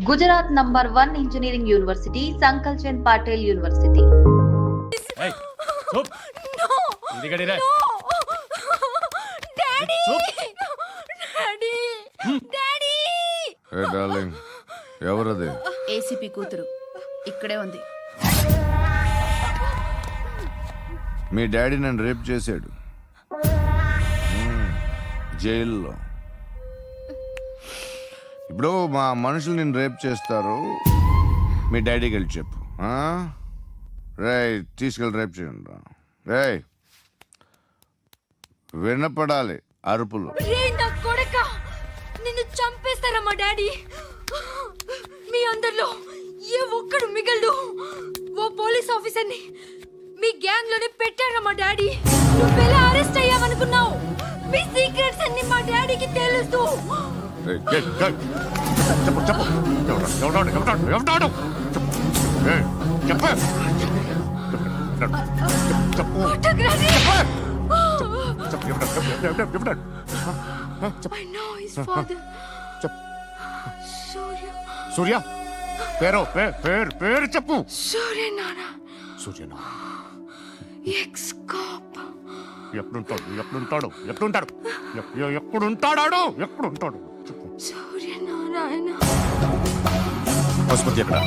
Gujarat number 1 engineering university, Sankalchand Patel university. ఎవరది? ACP కూతురు ఇక్కడే ఉంది. మీ డాడీ నన్ను రేప్ చేశాడు జైల్లో. ఇప్పుడు మా మనుషులు నేను రేప్ చేస్తారు, మీ డాడీకి వెళ్ళి చెప్పు. రే తీసుకెళ్ళి రేప్ చేయండి. రే వినపడాలి అరుపులు. నిన్ను చంపేస్తారా మా డాడీ? మీ అందరిలో ఏ ఒక్కడు మిగలడు. ఓ పోలీస్ ఆఫీసర్ని మీ గ్యాంగ్ లోనే పెట్టారా మా డాడీ? నువ్వెలా అరెస్ట్ అయ్యావనుకున్నావు? మీ సీక్రెట్స్ అన్ని మా డాడీకి తెలుసు. I know his father. సూర్య పేరు చెప్పు. సూర్య నాన్న. సూర్య ఎక్స్ కాప్. ఎప్పుడుంటాడు సూర్య నారాయణ. ఆసుపత్రి ఎక్కడ?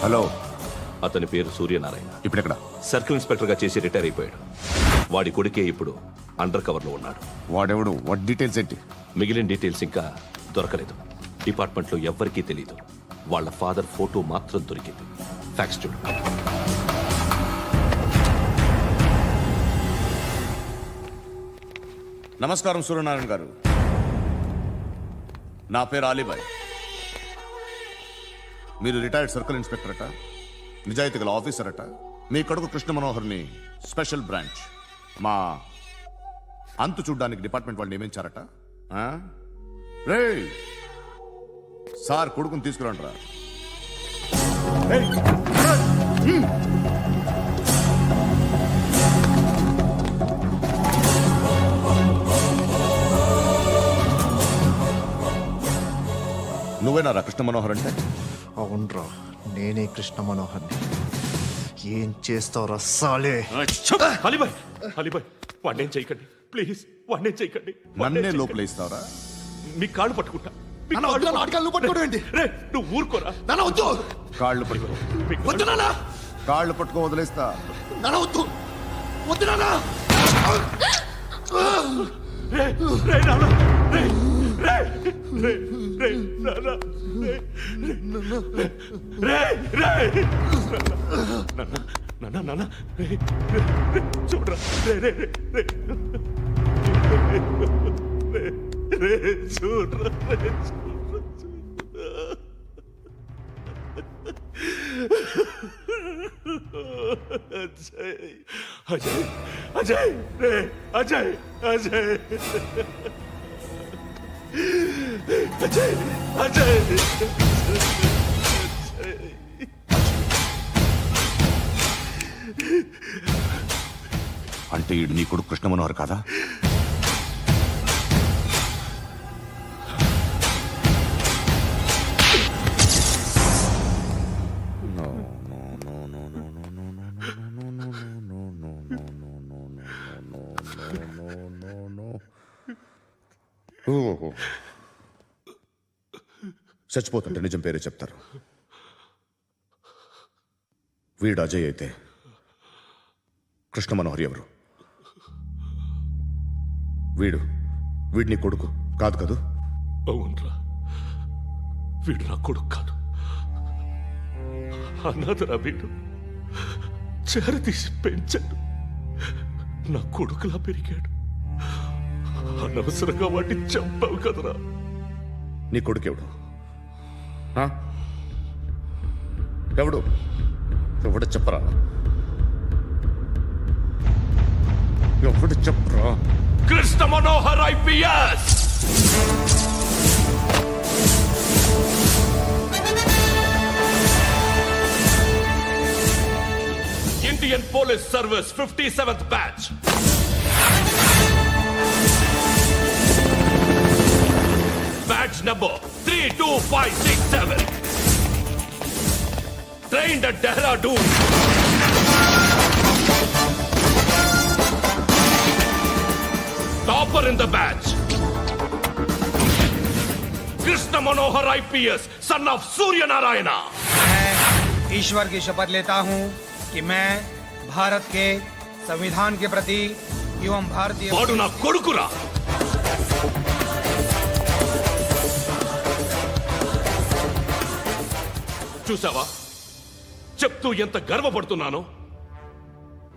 హలో, అతని పేరు సూర్యనారాయణ. ఇప్పుడెక్కడ? సర్కిల్ ఇన్స్పెక్టర్ గా చేసి రిటైర్ అయిపోయాడు. వాడి కొడుకే ఇప్పుడు అండర్ కవర్ లో ఉన్నాడు. వాడెవడు? వాట్ డీటెయిల్స్ ఏంటి? మిగిలిన డీటెయిల్స్ ఇంకా దొరకలేదు. డిపార్ట్మెంట్ లో ఎవ్వరికీ తెలియదు. వాళ్ళ ఫాదర్ ఫోటో మాత్రం దొరికింది. ఫ్యాక్స్ చూడు. నమస్కారం సూర్యనారాయణ గారు. నా పేరు అలీబాయ్. మీరు రిటైర్డ్ సర్కిల్ ఇన్స్పెక్టర్ అట, నిజాయితీ గల ఆఫీసర్ అట. మీ కొడుకు కృష్ణ మనోహర్ని స్పెషల్ బ్రాంచ్ మా అంతు చూడ్డానికి డిపార్ట్మెంట్ వాళ్ళు నియమించారట. రే సార్ కొడుకుని తీసుకురండి రా. నువ్వేనారా కృష్ణ మనోహర్ అంటే? అవునరా, నేనే కృష్ణ మనోహర్ని. ఏం చేస్తావురా సాలే? వాడినేం చేయకండి ప్లీజ్, వాడినేం చేయకండి. నన్నే లోపలేస్తావరా? మీ కాళ్ళు పట్టుకుంటా. నువ్వు ఊరుకోరా. కాళ్ళు పట్టుకో. కాళ్ళు పట్టుకో వదిలేస్తా. చూడరా చూడరా. అజయ్ అజయ్ అజయ్ అజయ్ అజయ్ అజయ్. అంటే ఈడు నీ కొడుకు కృష్ణ మనోహర్ కాదా? చచ్చిపోతుంటే నిజం పేరే చెప్తారు. వీడు అజయ్ అయితే కృష్ణ మనోహర్ ఎవరు? వీడిని కొడుకు కాదు కదూ? అవునరా, వీడు నా కొడుకు కాదు, అనాథరా. వీడు చేరతీసి పెంచాడు, నా కొడుకులా పెరిగాడు. అనవసరంగా వాడిని చంపావు కదరా. నీ కొడుకెవడు? ఎవడు? ఎవడు చెప్పరా? ఎవడు చెప్పరా? Krishna Manohar IPS. Indian Police Service 57th batch. Badge number 32567. Trained at Dehradun. Topper in the batch. Krishna Manohar IPS, son of Surya Narayana. मैं ईश्वर की शपथ लेता हूँ कि मैं भारत के संविधान के प्रति एवं भारतीय వాడు నా కొడుకురా. చూసావా చెప్తూ ఎంత గర్వపడుతున్నానో.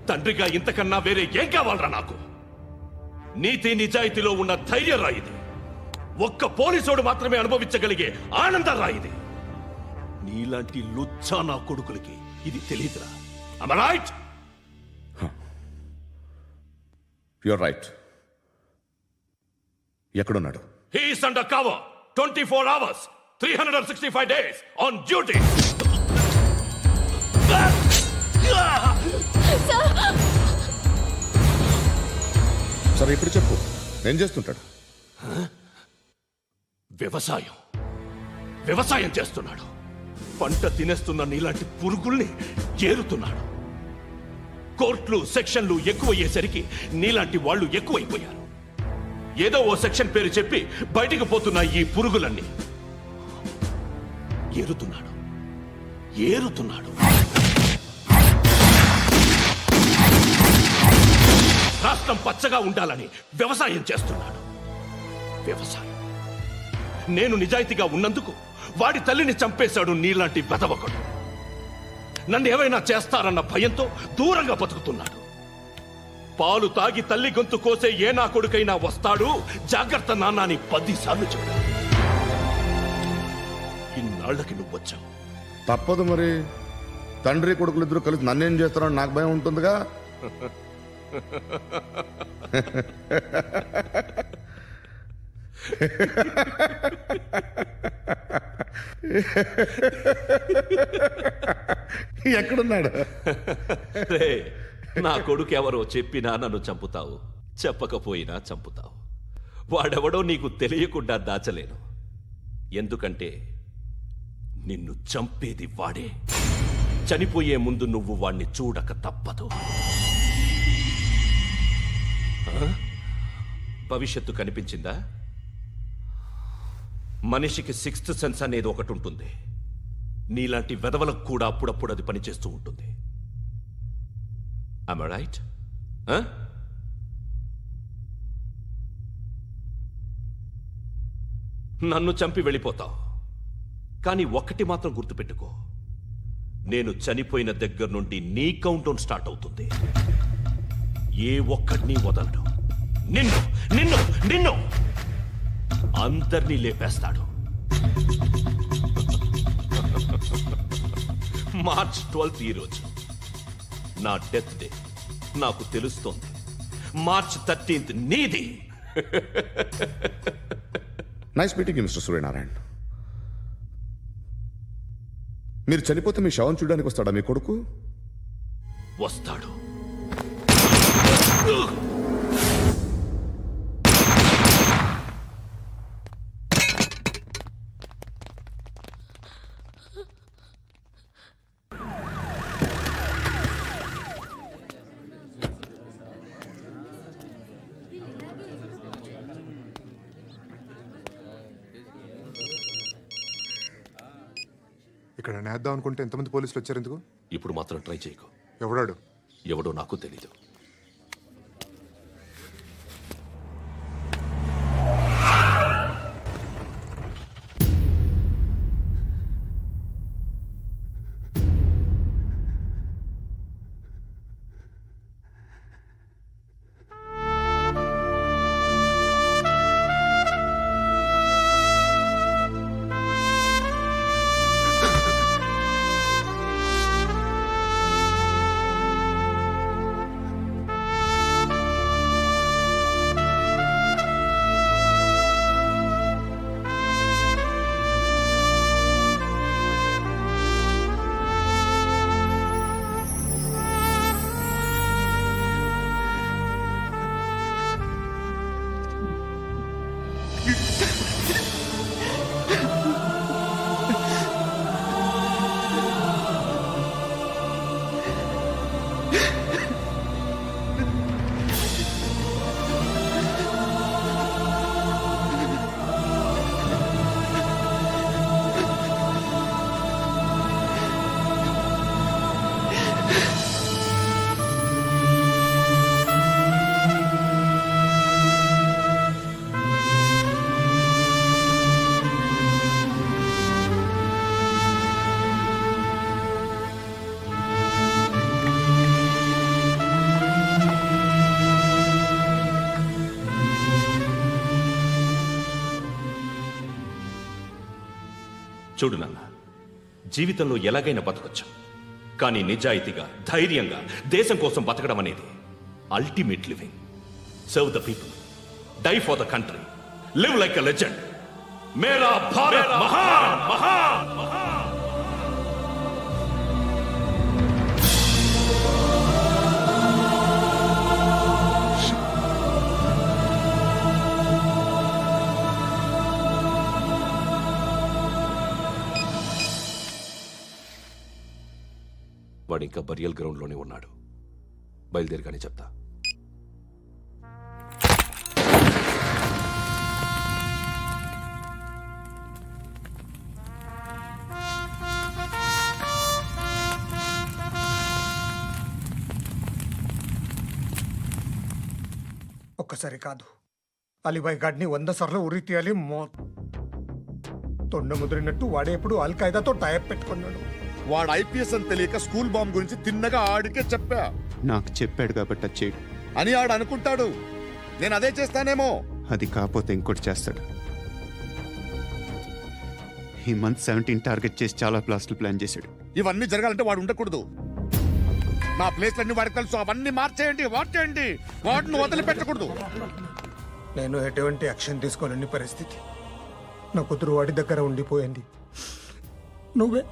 తండ్రిగా ఇంతకన్నా వేరే ఏం కావాలరా నాకు? నీతి నిజాయితీలో ఉన్న ధైర్యం రా ఇది. ఒక్క పోలీసోడు మాత్రమే అనుభవించగలిగే ఆనందం రా ఇది. నీలాంటి లుచ్చా నా కొడుకులకి ఇది తెలియదురా. Am I right? You're right. ఎక్కడున్నాడు? He is under cover 24 hours 365 days on duty. సరే ఇప్పుడు చెప్పు, ఏం చేస్తుంటాడు? వ్యవసాయం చేస్తున్నాడు. పంట తినేస్తున్న నీలాంటి పురుగుల్ని ఏరుతున్నాడు. కోర్టులు సెక్షన్లు ఎక్కువయ్యేసరికి నీలాంటి వాళ్ళు ఎక్కువైపోయారు. ఏదో ఓ సెక్షన్ పేరు చెప్పి బయటికి పోతున్న ఈ పురుగులన్నీ ఏరుతున్నాడు. రాష్ట్రం పచ్చగా ఉండాలని వ్యవసాయం చేస్తున్నాడు. నేను నిజాయితీగా ఉన్నందుకు వాడి తల్లిని చంపేశాడు నీలాంటి వెధవకుడు. నన్ను ఏమైనా చేస్తారన్న భయంతో దూరంగా బతుకుతున్నాడు. పాలు తాగి తల్లి గొంతు కోసే ఏ నా కొడుకైనా వస్తాడు, జాగ్రత్త నాన్న అని 10 సార్లు చెప్పాడు. ఇన్నాళ్ళకి నువ్వు వచ్చావు. తప్పదు మరి. తండ్రి కొడుకులు ఇద్దరు కలిసి నన్నేం చేస్తారని నాకు భయం ఉంటుందిగా. ఎక్కడున్నాడు? రే, నా కొడుకు ఎవరో చెప్పినా నన్ను చంపుతావు, చెప్పకపోయినా చంపుతావు. వాడెవడో నీకు తెలియకుండా దాచలేను. ఎందుకంటే నిన్ను చంపేది వాడే. చనిపోయే ముందు నువ్వు వాణ్ణి చూడక తప్పదు. భవిష్యత్తు కనిపించిందా? మనిషికి 6th సెన్స్ అనేది ఒకటి ఉంటుంది. నీలాంటి వెధవలకు కూడా అప్పుడప్పుడు అది పనిచేస్తూ ఉంటుంది. Am I right? నన్ను చంపి వెళ్ళిపోతావు. కానీ ఒక్కటి మాత్రం గుర్తుపెట్టుకో, నేను చనిపోయిన దగ్గర నుండి నీ కౌంటౌన్ స్టార్ట్ అవుతుంది. ఏ ఒక్కడిని వదలడు. నిన్ను నిన్ను నిన్ను అందరినీ లేపేస్తాడు. మార్చ్ 12th ఈ రోజు నా డెత్ డే. నాకు తెలుస్తోంది. మార్చ్ 13th నీది. Nice meeting mister Suryanarayana. మీరు చనిపోతే మీ శవం చూడడానికి వస్తాడా మీ కొడుకు? వస్తాడు. ఇక్కడ నేద్దాం అనుకుంటే ఎంతమంది పోలీసులు వచ్చారు ఎందుకు? ఇప్పుడు మాత్రం ట్రై చేయకు. ఎవడాడు? ఎవడో నాకు తెలీదు. చూడు నాన్న, జీవితంలో ఎలాగైనా బతకొచ్చు, కానీ నిజాయితీగా ధైర్యంగా దేశం కోసం బతకడం అనేది ultimate living. Serve the people, die for the country, live like a legend. మేరా భారత్ మహాన్ మహాన్ మహాన్. వాడు ఇంకా బరియల్ గ్రౌండ్లోనే ఉన్నాడు. బయలుదేరగానే చెప్తా. ఒక్కసారి కాదు, అలీబాయ్ గాడిని 100 సార్లు ఉరి తీయాలి. తొండ ముదిరినట్టు వాడే ఎప్పుడు అల్ ఖైదాతో టైప్ పెట్టుకున్నాడు. వాడు ఐపీఎస్ అని తెలియక స్కూల్ బాంబ్ గురించి తిన్నగా ఆడికే చెప్పా నాకు చెప్పాడు కాబట్టి అది చేయడు అని ఆడు అనుకుంటాడు. నేను అదే చేస్తానేమో. అది కాకపోతే ఇంకోటి చేస్తాడు. ఈ మంత్ 17 టార్గెట్ చేసి చాలా ప్లాస్టులు ప్లాన్ చేశాడు. ఇవన్నీ జరగాలంటే వాడు ఉండకూడదు. నా ప్లేస్లన్నీ వాడికి తెలుసు. అవన్నీ మార్చేయండి, వాటేయండి, వాటిని వదిలిపెట్టకూడదు. నేను ఎటువంటి యాక్షన్ తీసుకోలేని పరిస్థితి. నా కూతురు వాడి దగ్గర ఉండిపోయింది. నువ్వే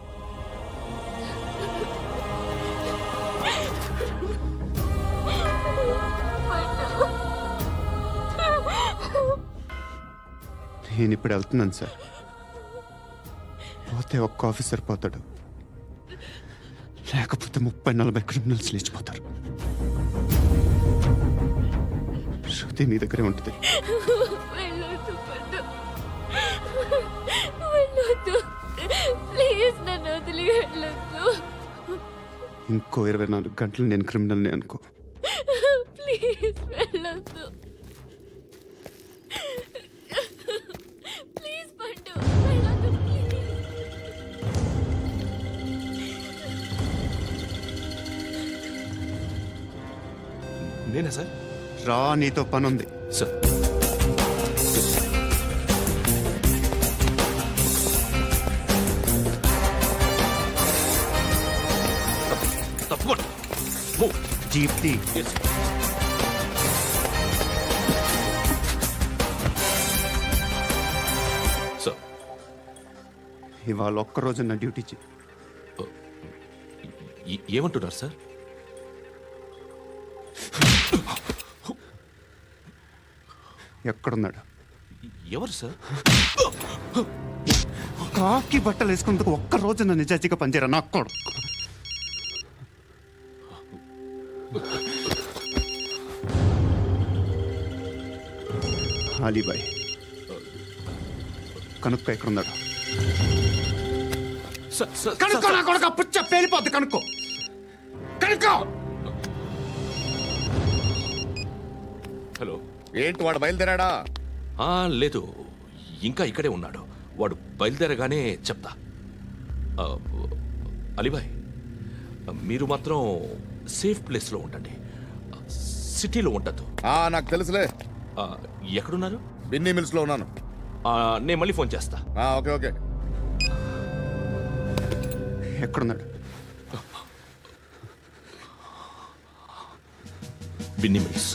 నేను ఇప్పుడు వెళ్తున్నాను సార్. పోతే ఒక్క ఆఫీసర్ పోతాడు, లేకపోతే 30-40 క్రిమినల్స్ లేచిపోతారు. శృతి మీ దగ్గరే ఉంటుంది. ప్లీజ్ నన్ను వదిలి వెళ్ళొద్దు. ఇంకో 24 గంటలు నేను క్రిమినల్ని అనుకో. ప్లీజ్ వెళ్ళొద్దు. ప్లీజ్ పండు వెళ్ళొద్దు. నేనా సార్? రా, నీతో పని ఉంది. సార్, తప్పకుండా. జీప్ తీ. సార్, ఇవాళ ఒక్కరోజు నా డ్యూటీ చేయి. ఏమంటున్నారు సార్? ఎక్కడున్నాడు? ఎవరు సార్? కాకి బట్టలు వేసుకున్నందుకు ఒక్కరోజు నా నిజాయితీగా పనిచేయరా నాకు కూడా. అలీబాయ్ కనుక్కో ఎక్కడున్నాడు. కనుక్కో నా కొడుకు, పుచ్చ పేలిపోద్ది. కనుక్కో కనుక్కో. హలో, ఏంటి వాడు బయలుదేరాడా? లేదు, ఇంకా ఇక్కడే ఉన్నాడు. వాడు బయలుదేరగానే చెప్తా. అలీబాయ్, మీరు మాత్రం సేఫ్ ప్లేస్లో ఉండండి, సిటీలో ఉండద్దు. నాకు తెలుసులే. ఎక్కడున్నారు? బిన్నీ మిల్స్ లో ఉన్నాను. నేను మళ్ళీ ఫోన్ చేస్తా. Okay okay. ఎక్కడున్నాడు? బిన్నీ మిల్స్.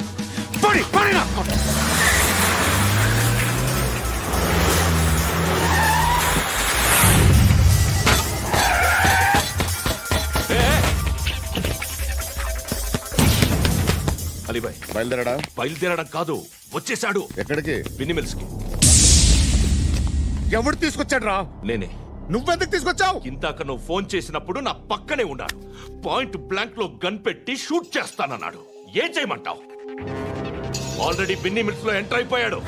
అలీబాయ్ బయలుదేరాడా? బయలుదేరడం కాదు, వచ్చేశాడు. ఎక్కడికి? బిన్నీ మిల్స్ కి. ఎవడు తీసుకొచ్చాడు రా? నేనే. నువ్వెందుకు తీసుకొచ్చావు? ఇందాక నువ్వు ఫోన్ చేసినప్పుడు నా పక్కనే ఉన్నాడు. పాయింట్ బ్లాంక్ లో గన్ పెట్టి షూట్ చేస్తానన్నాడు. ఏం చేయమంటావు? ఆల్రెడీ బిన్నీ మిల్స్ లో ఎంటర్ అయిపోయాడు.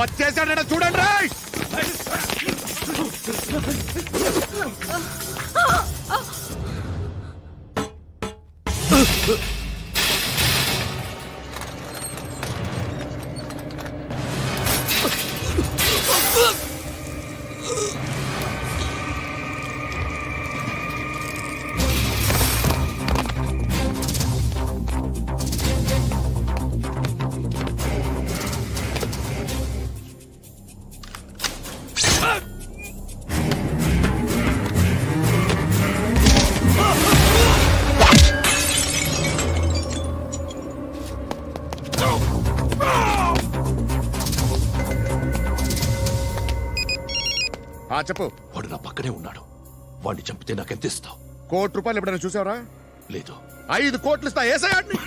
వచ్చేసాడ చూడండి రా. చెప్పు. వాడు నా పక్కనే ఉన్నాడు. వాడిని చంపితే నాకెంత ఇస్తావు? ₹1,00,00,000 ఎప్పుడైనా చూసావరా? లేదు. 5 కోట్లు ఇస్తా. ఏసయాడిని.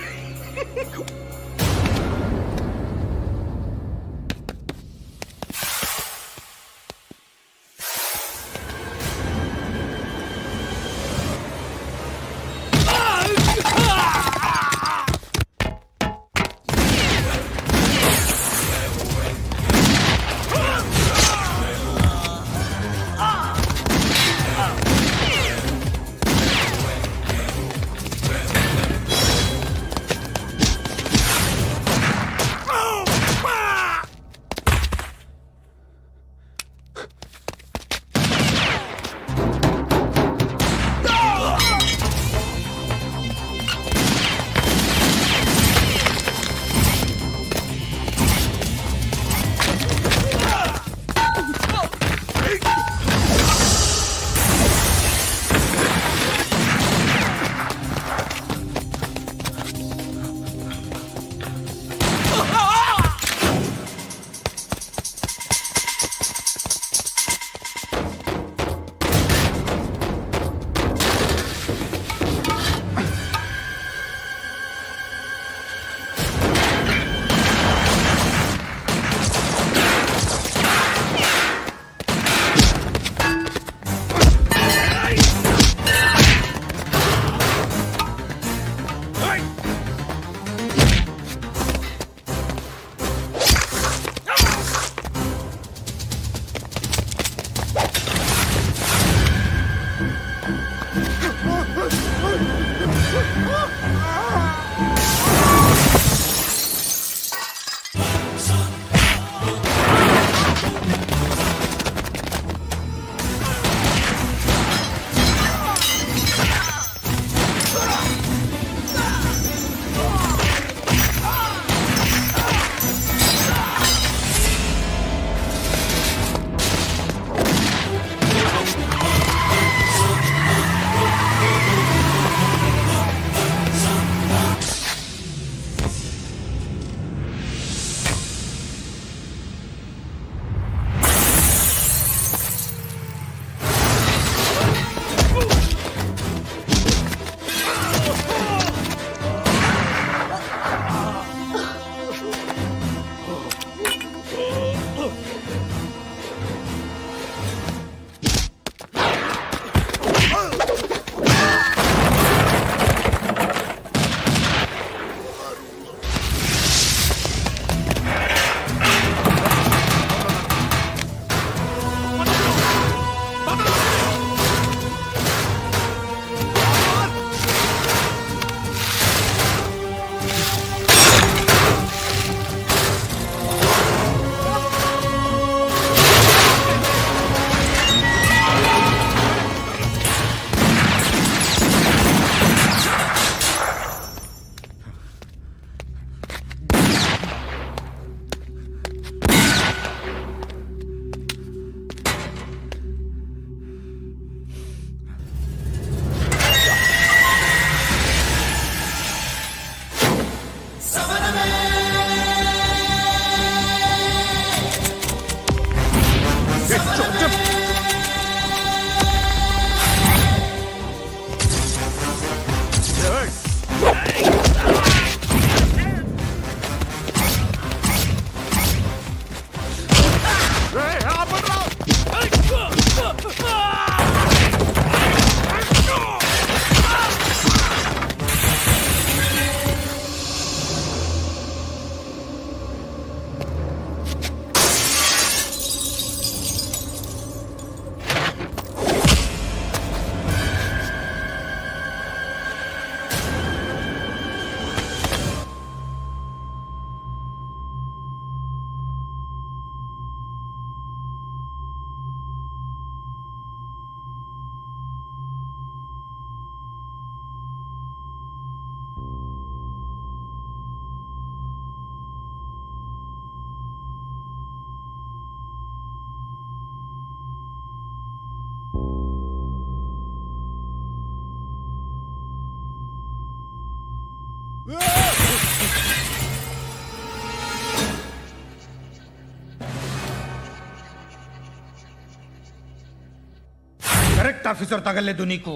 करेक्ट ऑफिसर तगल्ले दुनी को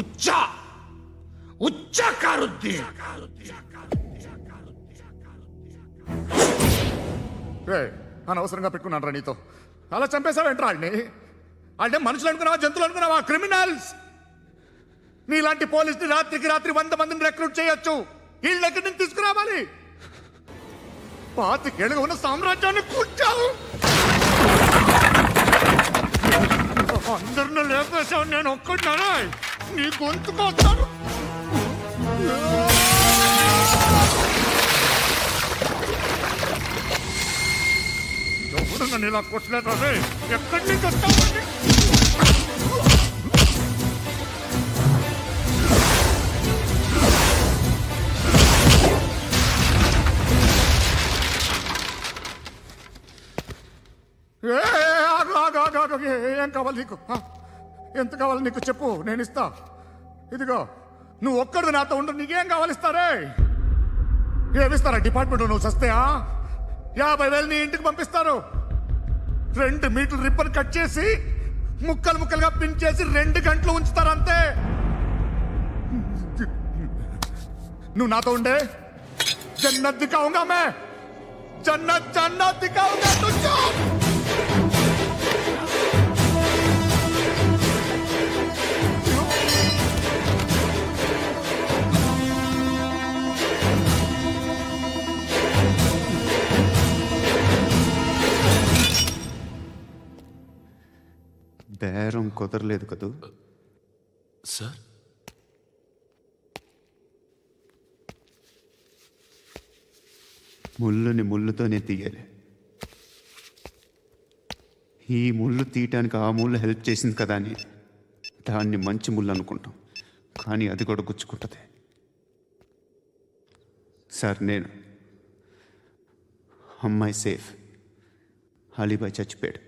उच्चा उच्चा कारुद्दी అనవసరంగా పెట్టుకున్నాను రా నీతో అలా చంపేశావేంట్రా వాడిని అంటే మనుషులు అనుకున్నావా జంతువులు అనుకున్నావా క్రిమినల్స్ నీలాంటి పోలీసుని రాత్రికి రాత్రి 100 మందిని రిక్రూట్ చేయొచ్చు వీళ్ళ దగ్గర నుంచి తీసుకురావాలి పాతికేళ్ళుగా ఉన్న సామ్రాజ్యాన్ని కూర్చావు అందరిని లేపేశావు నేను ఒక్కడినారా నీ గొంతుకొస్తాను ఎవరు నన్ను ఇలా కొట్టలేదు అదే ఎక్కడి నుంచి వస్తామండి ఏం కావాలి నీకు ఎంత కావాలి నీకు చెప్పు నేను ఇస్తా ఇదిగో నువ్వు ఒక్కడు నాతో ఉండు నీకేం కావాలి ఇస్తారే ఏమిస్తారా డిపార్ట్మెంట్ నువ్వు చస్తేయా 50,000 నీ ఇంటికి పంపిస్తారు 2 మీటర్లు రిబ్బన్ కట్ చేసి ముక్కలు ముక్కలుగా పిన్ చేసి 2 గంటలు ఉంచుతారు అంతే నువ్వు నాతో ఉండే జన్నత్ దిఖాऊंगा मैं जन्नत जन्नत दिखाऊंगा तुझको బేరం కుదరలేదు కదూ సార్ ముళ్ళుని ముళ్ళుతోనే తీయాలి ఈ ముళ్ళు తీయటానికి ఆ ముళ్ళు హెల్ప్ చేసింది కదా అని దాన్ని మంచి ముళ్ళు అనుకుంటాం కానీ అది కూడా గుచ్చుకుంటుంది సార్ నేను అమ్మాయి సేఫ్ అలీబాయ్ చచ్చిపోయాడు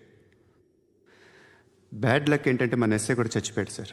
బ్యాడ్ లక్ ఏంటంటే మన ఎస్ఐ కూడా చచ్చిపోయాడు సార్